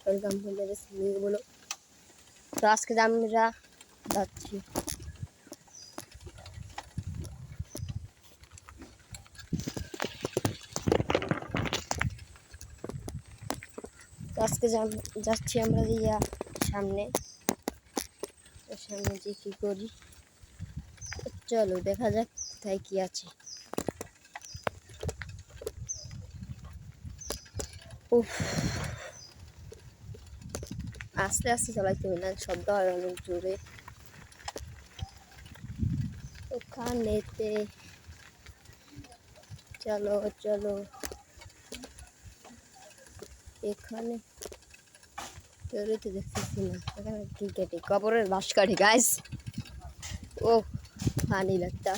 Welcome বলো। তো আজকে আমরা যাচ্ছি যাচ্ছি আমরা দিয়া সামনে যে কি করি চলো দেখা যাক কোথায় কি আছে। উফ আস্তে আস্তে চালাইতে হবে না, শব্দ হয় অনেক জোরে। ওখানেতে চলো চলো এখানে তো দেখতেছি না, এখানে কি কাটি কবরের বাঁশ কাটি গাইস। ও পানি লাগতা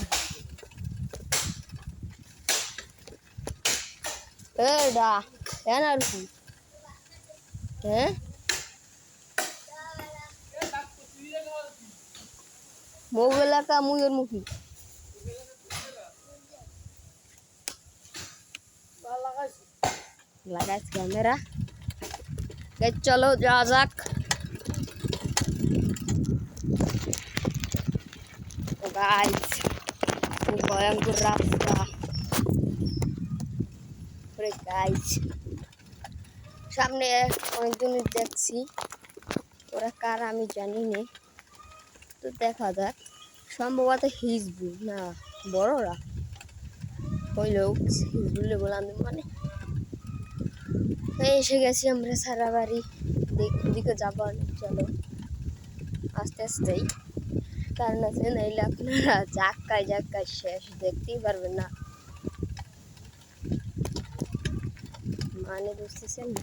এডা কেন আর কি হ্যাঁ মোগলা का मुयर मुखी लगाइस कैमरा चलो जा जाक गाइस भयंकर रास्ता गाइस सामने অনেকজন দেখছি, ওরা কার আমি জানি না, তো দেখা যাক। সম্ভবত হিজবুল না বড়রা হইলেও হিজবুল বলে আমি মানে এসে গেছি আমরা সারা বাড়ি দিকে যাবো। চলো আস্তে আস্তেই, কারণ আছে নাইলে আপনারা জাক্কায় জাক্কায় শেষ দেখতেই পারবেন না, মানে বুঝতেছেন না।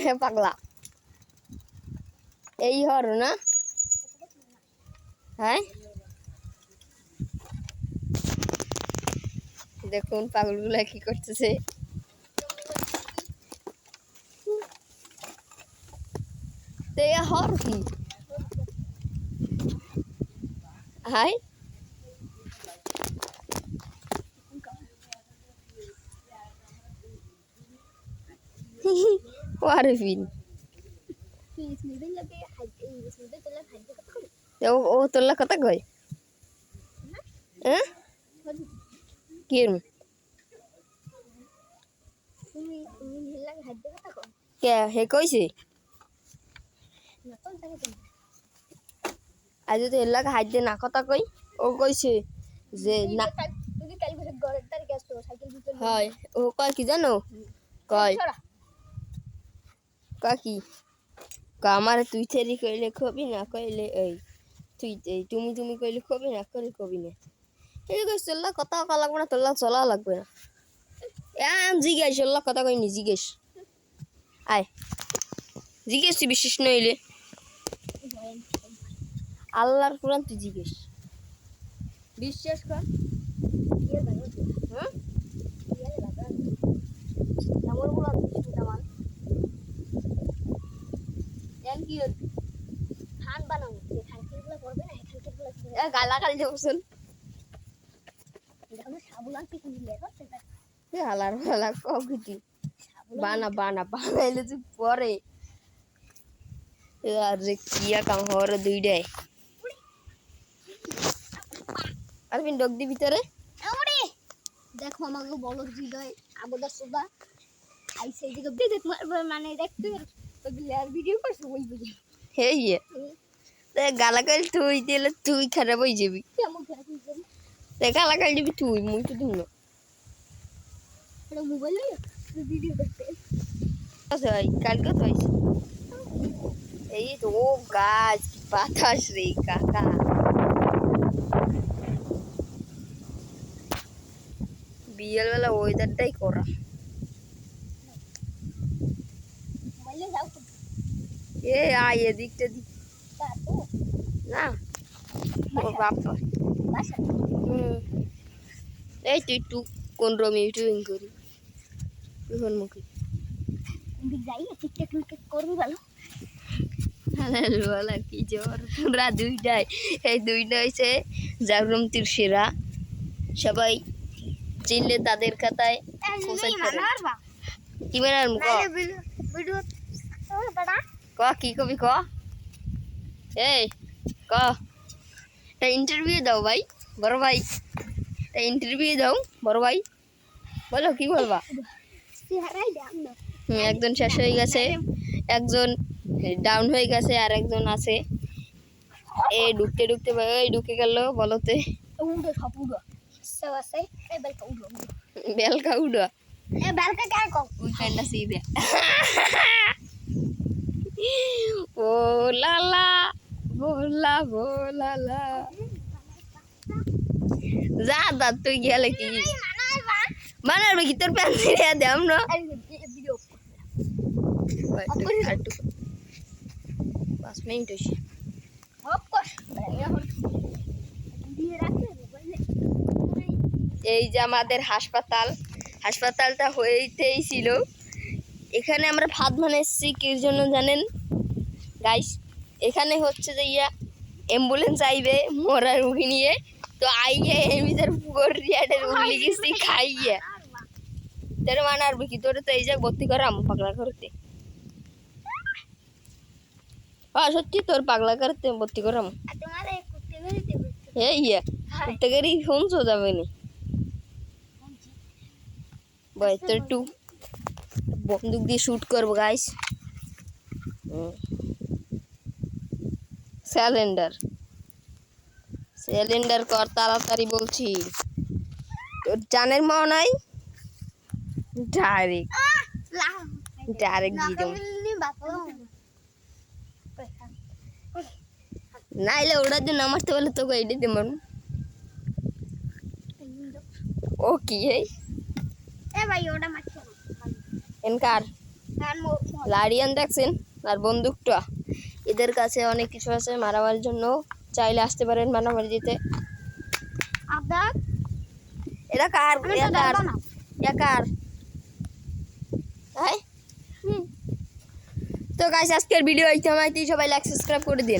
হ্যাঁ পাগলা এই হর না হ্যাঁ দেখুন পাগলগুলা কি করতেছে। হর কি হাই ওয়ারিফিন ও তোলা কথা কয় হ্যাঁ কিরম কে হে কইছে আজ তো এর লাগে হাত দিয়ে না কথা কই, ও কইছে যে না হয় ও কয় কি জানো কয় কি আমার তুই থেরি কইলে খবি না কইলে এই তুই তুমি তুমি কইলে খবি না করে কবি না এই কই চললা কথা কওয়া লাগবে না, তোলা চলা লাগবে না। জিজ্ঞেস চললা কথা কইনি জিজ্ঞেস আয় জিজ্ঞেস তুই বিশেষ নইলে আল্লাহর কোরআন তুই জিজ্ঞেস বিশ্বাস কর গালাগালি দেবছেন হালার ফালা কী বানা বানা বানাইলে তুই পরে আর যে কিয়া কাম হওয়ার দুইটাই আর বিন ডগ দি ভিতরে দেখো আমাকে বলো হৃদয় আবদা সুবা আইসে এদিকে দেখ মানে দেখতে আর ভিডিও করছ ওই বুঝি হে ইয়ে গালাগালি তুই দিলে তুই খারাপ হয়ে যাবি, কেমন খারাপ হয়ে যাবি গালাগালি দিবি তুই মুই তো দিন এটা মোবাইলে ভিডিও দেখতে আছে ভাই কালকে তো আইছে এই তো ও গাছ বাতাস রে কাকা বিয়েলবেলা ওয়েদারটাই করা মোবাইলে যাও এ আয় এদিকটা দিক না ও বাবা এই তুই একটু কোন রমি ইউটিউবিং করি এখন মুখে যাই টিকটক করবি ভালো বলা কি জ্বর তোমরা দুইটাই এই দুইটা হয়েছে জাগরমতির সেরা সবাই চিনলে তাদের খাতায় সুসাইড করে কি মেরার মুখ ভিডিও দাদা ক কি কবি ক এই ক একটা ইন্টারভিউ দাও ভাই বড় ভাই একটা ইন্টারভিউ দাও বড় ভাই বলো কি বলবা চেহারাই দাম না একজন শেষ হয়ে গেছে একজন ডাউন হয়ে গেছে আর একজন আছে এই ঢুকতে ঢুকতে এই ঢুকে গেল বলতে উড়ো সব উড়ো সব আছে এই বেলকা উড়ো বেলকা উড়া এই বেলকা কে কম উইকেন্ডটা সিধে ও লালা ভোলা ভোলালা যা দা তুই গেলে কি বানাবে কি তোর প্যান ছিঁড়ে দাম না ভিডিও 5 মিনিট হয়েছে অফ কোর্স দিয়ে রাখলে এই যে আমাদের হাসপাতালটা হইতেই ছিল এখানে আমরা ভাত বানাচ্ছি কির জন্য জানেন গাইস এখানে হচ্ছে যে অ্যাম্বুলেন্স আইবে মরার রুগী নিয়ে তো আইয়ে এমিদের পুকুর রিয়াটের উগলি গেছি খাইয়ে তোর মানার কি তোর তো এই জায়গা ভর্তি করাম পাগলা করতে সত্যি তোর পাগলা করতে ভর্তি করাম তোমার এই কুত্তে মেরে দেবে এই করতে গেলেই শুনছো যাবে না ভাই তো একটু বন্দুক দিয়ে শুট করবো গাইস সিলিন্ডার কর তাড়াতাড়ি বলছি তোর জানের মা নাই ডাইরেক্ট দিয়ে দেবো নাইলে ওটার জন্য নামাজতে বলে তোকে এটি দেব ও কি এই ভাই ওটা মারছে এনকার লাড়িয়ান দেখছেন আর বন্দুকটা এদের কাছে অনেক কিছু আছে মারামারির জন্য চাইলে আসতে পারেন মারামারি দিতে আপনার এটা কার কার তো গাইস আজকের ভিডিও এই সময়তেই সবাই লাইক সাবস্ক্রাইব করে দিন।